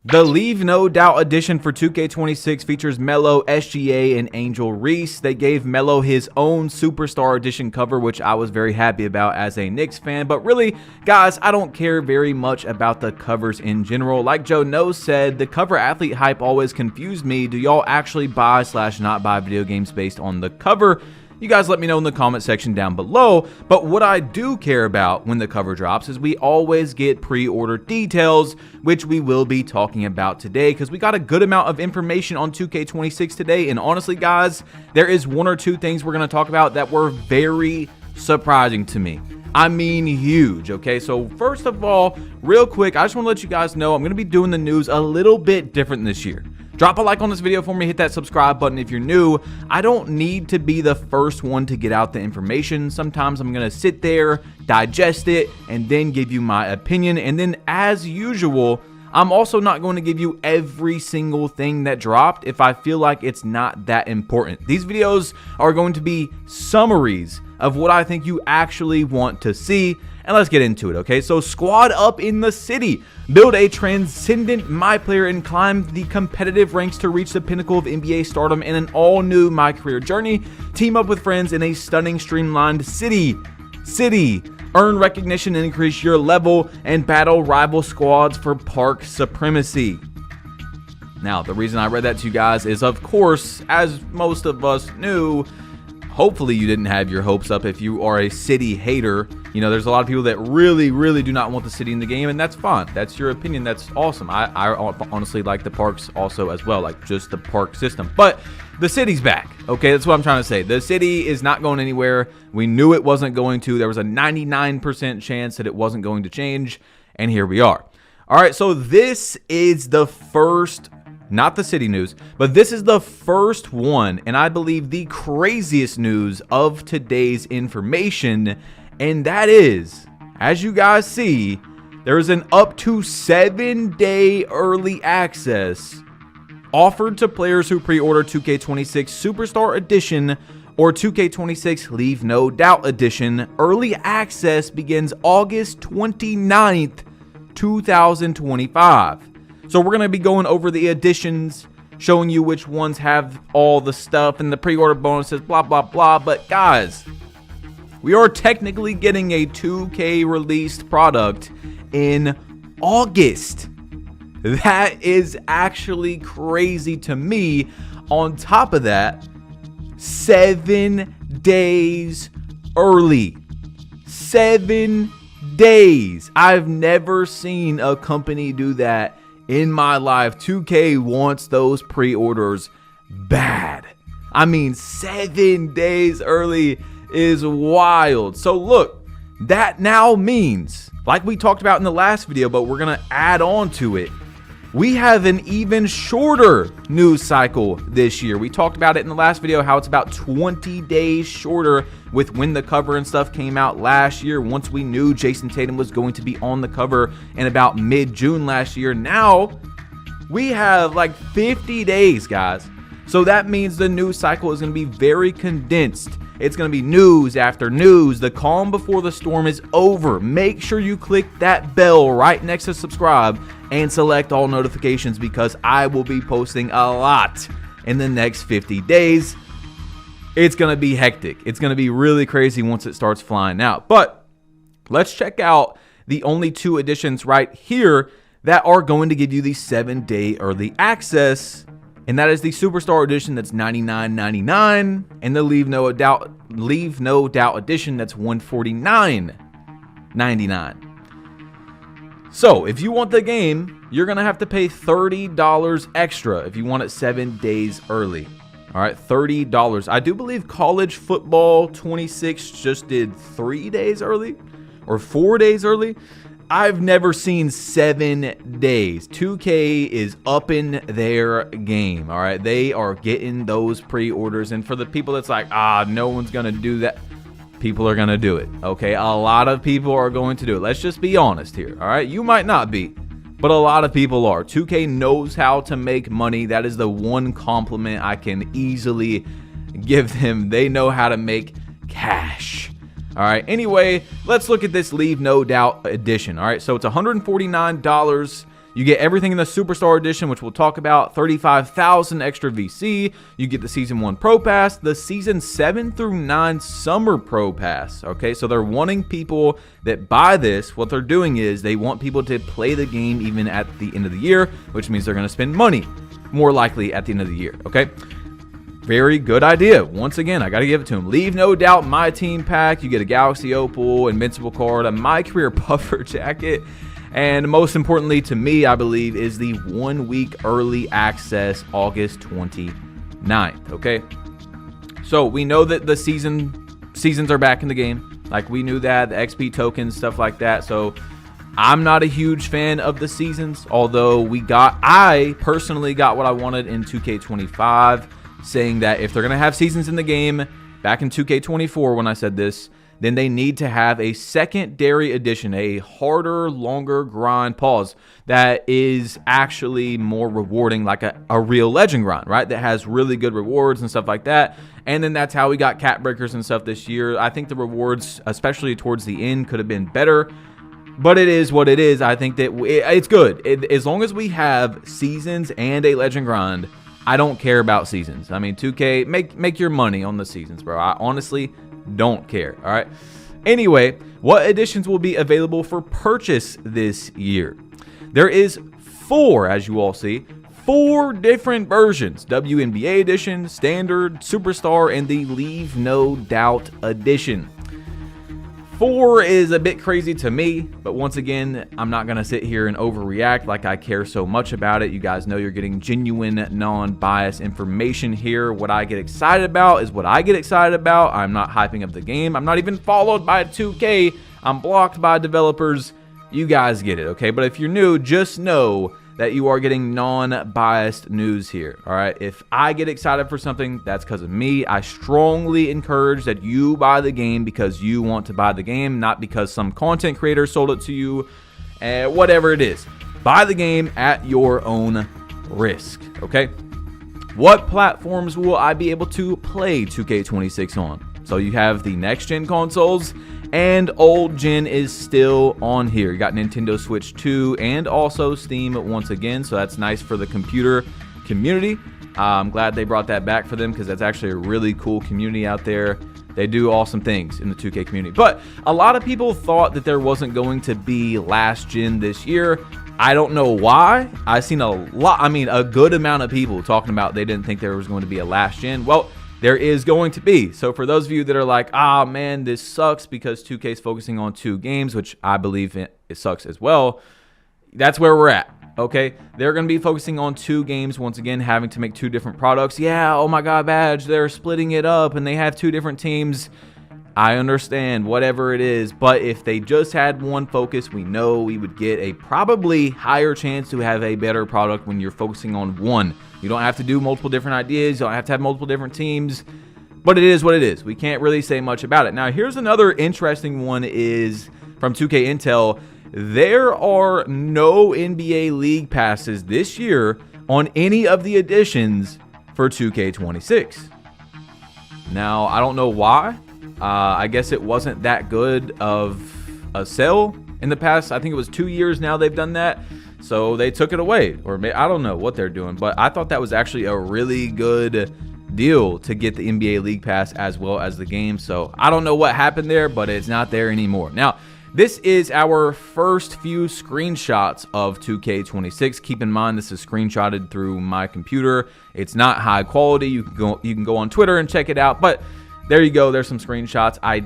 The Leave No Doubt edition for 2K26 features Melo, SGA, and Angel Reese. They gave Melo his own Superstar Edition cover, which I was very happy about as a Knicks fan. But really, guys, I don't care very much about the covers in general. Like Joe Knows said, the cover athlete hype always confused me. Do y'all actually buy/not buy video games based on the cover? You guys let me know in the comment section down below. But what I do care about when the cover drops is we always get pre-order details, which we will be talking about today because we got a good amount of information on 2K26 today. And honestly, guys, there is one or two things we're going to talk about that were very surprising to me. I mean, huge. Okay, so first of all, real quick, I just want to let you guys know I'm going to be doing the news a little bit different this year. Drop a like on this video for me, hit that subscribe button if you're new. I don't need to be the first one to get out the information. Sometimes I'm going to sit there, digest it, and then give you my opinion. And then as usual, I'm also not going to give you every single thing that dropped if I feel like it's not that important. These videos are going to be summaries of what I think you actually want to see. And let's get into it, okay? So squad up in the city. Build a transcendent MyPlayer and climb the competitive ranks to reach the pinnacle of NBA stardom in an all-new My Career journey. Team up with friends in a stunning, streamlined city. Earn recognition and increase your level and battle rival squads for park supremacy. Now, the reason I read that to you guys is, of course, as most of us knew, hopefully you didn't have your hopes up if you are a city hater. You know, there's a lot of people that really do not want the city in the game, and that's fine. That's your opinion. That's awesome. I honestly like the parks also as well, like just the park system. But the city's back, okay? That's what I'm trying to say. The city is not going anywhere. We knew it wasn't going to. There was a 99% chance that it wasn't going to change, and here we are. All right, so this is the first, not the city news, but this is the first one, and I believe the craziest news of today's information, and that is, as you guys see, there is an up to 7-day early access offered to players who pre-order 2K26 Superstar Edition or 2K26 Leave No Doubt Edition. Early access begins August 29th, 2025. So we're going to be going over the editions, showing you which ones have all the stuff and the pre-order bonuses, blah, blah, blah. But guys, we are technically getting a 2K released product in August. That is actually crazy to me. On top of that, 7 days early. 7 days. I've never seen a company do that in my life. 2K wants those pre-orders bad. I mean, 7 days early is wild. So look, that now means, like we talked about in the last video, but we're going to add on to it, we have an even shorter news cycle this year. We talked about it in the last video, how it's about 20 days shorter with when the cover and stuff came out last year. Once we knew Jason Tatum was going to be on the cover in about mid-June last year. Now, we have like 50 days, guys. So that means the news cycle is going to be very condensed. It's going to be news after news. The calm before the storm is over. Make sure you click that bell right next to subscribe and select all notifications because I will be posting a lot in the next 50 days. It's going to be hectic. It's going to be really crazy once it starts flying out. But let's check out the only two editions right here that are going to give you the 7-day early access. And that is the Superstar Edition, that's $99.99, and the Leave No Doubt Edition, that's $149.99. So if you want the game, you're gonna have to pay $30 extra if you want it 7 days early. All right, $30. I do believe College Football 26 just did 3 days early or 4 days early. I've never seen 7 days. 2K is upping their game, all right? They are getting those pre-orders. And for the people that's like, no one's going to do that, people are going to do it, okay? A lot of people are going to do it. Let's just be honest here, all right? You might not be, but a lot of people are. 2K knows how to make money. That is the one compliment I can easily give them. They know how to make cash. All right, anyway, let's look at this Leave No Doubt edition. All right, so it's $149. You get everything in the Superstar Edition, which we'll talk about, 35,000 extra VC. You get the Season 1 Pro Pass, the Season 7 through 9 Summer Pro Pass, okay? So they're wanting people that buy this. What they're doing is they want people to play the game even at the end of the year, which means they're going to spend money more likely at the end of the year, okay? Very good idea. Once again, I got to give it to him. Leave No Doubt MyTeam pack. You get a Galaxy Opal, Invincible card, a My Career Puffer jacket, and most importantly to me, I believe, is the 1 week early access August 29th, okay? So we know that the seasons are back in the game. Like, we knew that, the XP tokens, stuff like that. So I'm not a huge fan of the seasons, although I personally got what I wanted in 2K25, saying that if they're going to have seasons in the game, back in 2K24 when I said this, then they need to have a secondary edition, a harder, longer grind, that is actually more rewarding, like a real legend grind, right? That has really good rewards and stuff like that. And then that's how we got cap breakers and stuff this year. I think the rewards, especially towards the end, could have been better. But it is what it is. I think that it's good. As long as we have seasons and a legend grind, I don't care about seasons. I mean, 2K, make your money on the seasons, bro. I honestly don't care, all right? Anyway, what editions will be available for purchase this year? There is 4, as you all see, 4 different versions: WNBA Edition, Standard, Superstar, and the Leave No Doubt Edition. 4 is a bit crazy to me, but once again, I'm not going to sit here and overreact like I care so much about it. You guys know you're getting genuine, non-biased information here. What I get excited about is what I get excited about. I'm not hyping up the game. I'm not even followed by 2K. I'm blocked by developers. You guys get it, okay? But if you're new, just know that you are getting non-biased news here, all right? If I get excited for something, that's because of me. I strongly encourage that you buy the game because you want to buy the game, not because some content creator sold it to you, whatever it is. Buy the game at your own risk, okay? What platforms will I be able to play 2K26 on? So you have the next-gen consoles, and old gen is still on here. You got Nintendo Switch 2 and also Steam once again, so that's nice for the computer community. I'm glad they brought that back for them because that's actually a really cool community out there. They do awesome things in the 2K community. But a lot of people thought that there wasn't going to be last gen this year. I don't know why. I've seen a good amount of people talking about they didn't think there was going to be a last gen. Well, there is going to be. So for those of you that are like, man, this sucks because 2K is focusing on 2 games, which I believe it sucks as well, that's where we're at, okay? They're going to be focusing on 2 games, once again, having to make 2 different products. Yeah, oh my God, Badge, they're splitting it up and they have 2 different teams. I understand, whatever it is, but if they just had one focus, we know we would get a probably higher chance to have a better product when you're focusing on one. You don't have to do multiple different ideas, you don't have to have multiple different teams, but it is what it is. We can't really say much about it. Now, here's another interesting one is from 2K Intel. There are no NBA League passes this year on any of the editions for 2K26. Now, I don't know why. I guess it wasn't that good of a sell in the past. I think it was 2 years now they've done that. So they took it away, or I don't know what they're doing, but I thought that was actually a really good deal to get the NBA League Pass as well as the game. So I don't know what happened there, but it's not there anymore. Now, this is our first few screenshots of 2K26. Keep in mind, this is screenshotted through my computer. It's not high quality. You can go on Twitter and check it out, but there you go. There's some screenshots. I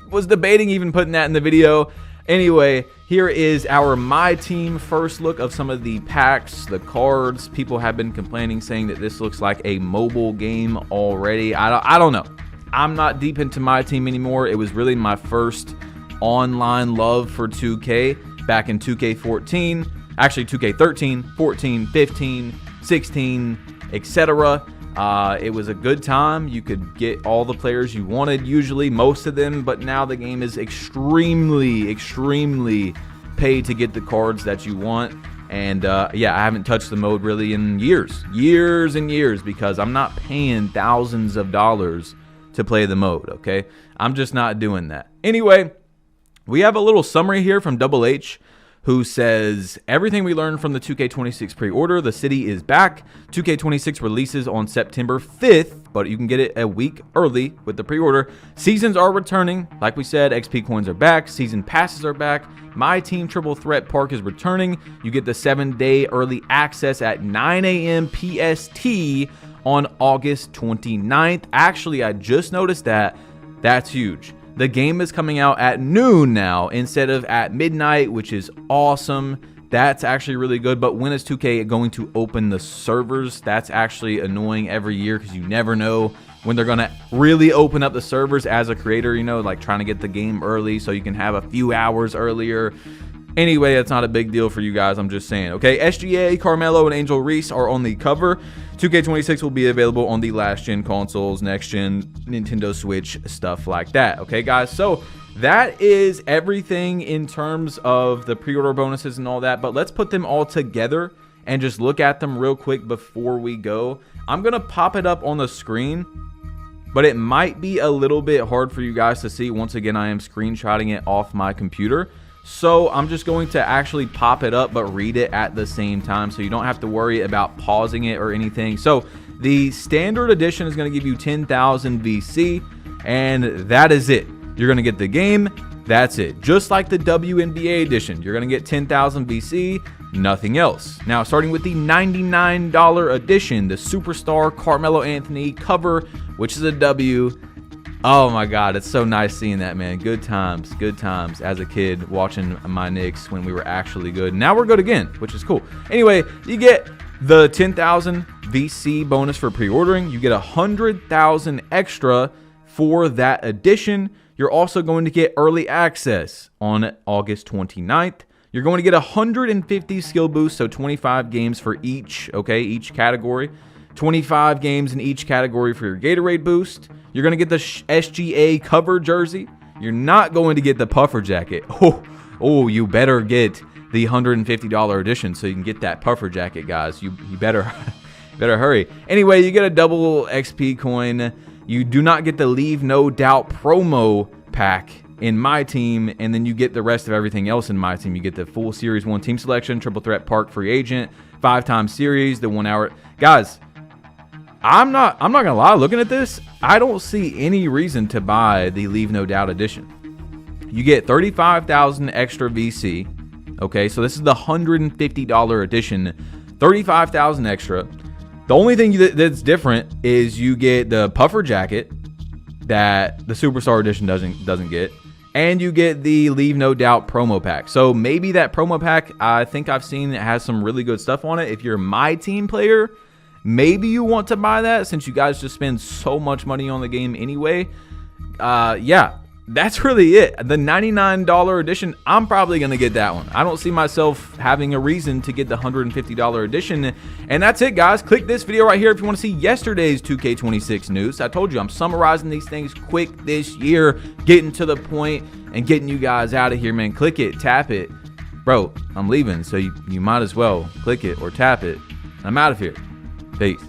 was debating even putting that in the video. Anyway, here is our MyTeam first look of some of the packs, the cards. People have been complaining, saying that this looks like a mobile game already. I don't know. I'm not deep into MyTeam anymore. It was really my first online love for 2K back in 2K14. Actually, 2K13, 14, 15, 16, etc. It was a good time. You could get all the players you wanted, usually most of them, but now the game is extremely pay to get the cards that you want. And yeah, I haven't touched the mode really in years and years because I'm not paying thousands of dollars to play the mode, okay? I'm just not doing that. Anyway, we have a little summary here from Double H. who says, everything we learned from the 2K26 pre-order, the city is back. 2K26 releases on September 5th, but you can get it a week early with the pre-order. Seasons are returning. Like we said, XP coins are back. Season passes are back. MyTeam Triple Threat Park is returning. You get the 7-day early access at 9 a.m. PST on August 29th. Actually, I just noticed that. That's huge. The game is coming out at noon now instead of at midnight, which is awesome. That's actually really good. But when is 2K going to open the servers? That's actually annoying every year because you never know when they're going to really open up the servers as a creator, you know, like trying to get the game early so you can have a few hours earlier. Anyway, that's not a big deal for you guys. I'm just saying, okay? SGA, Carmelo, and Angel Reese are on the cover. 2K26 will be available on the last-gen consoles, next-gen, Nintendo Switch, stuff like that. Okay, guys? So that is everything in terms of the pre-order bonuses and all that. But let's put them all together and just look at them real quick before we go. I'm going to pop it up on the screen, but it might be a little bit hard for you guys to see. Once again, I am screenshotting it off my computer. So I'm just going to actually pop it up but read it at the same time so you don't have to worry about pausing it or anything. So the standard edition is going to give you 10,000 VC, and that is it. You're going to get the game. That's it. Just like the WNBA edition, you're going to get 10,000 VC, nothing else. Now, starting with the $99 edition, the Superstar Carmelo Anthony cover, which is a W. Oh my God, it's so nice seeing that, man. Good times as a kid watching my Knicks when we were actually good. Now we're good again, which is cool. Anyway, you get the 10,000 VC bonus for pre-ordering. You get 100,000 extra for that edition. You're also going to get early access on August 29th. You're going to get 150 skill boosts, so 25 games for each, okay, each category. 25 games in each category for your Gatorade boost. You're going to get the SGA cover jersey. You're not going to get the puffer jacket. Oh, you better get the $150 edition so you can get that puffer jacket, guys. You better hurry. Anyway, you get a double XP coin. You do not get the Leave No Doubt promo pack in MyTeam, and then you get the rest of everything else in MyTeam. You get the full Series 1 team selection, Triple Threat Park free agent, 5-time series, the 1 hour. Guys, I'm not gonna lie, looking at this, I don't see any reason to buy the Leave No Doubt edition. You get 35,000 extra VC. Okay, so this is the $150 edition, 35,000 extra. The only thing that's different is you get the puffer jacket that the Superstar edition doesn't get, and you get the Leave No Doubt promo pack. So maybe that promo pack, I think I've seen it has some really good stuff on it. If you're a MyTeam player, maybe you want to buy that since you guys just spend so much money on the game anyway. Yeah, that's really it. The $99 edition, I'm probably going to get that one. I don't see myself having a reason to get the $150 edition. And that's it, guys. Click this video right here if you want to see yesterday's 2K26 news. I told you I'm summarizing these things quick this year, getting to the point and getting you guys out of here, man. Click it, tap it. Bro, I'm leaving, so you might as well click it or tap it. I'm out of here. Peace.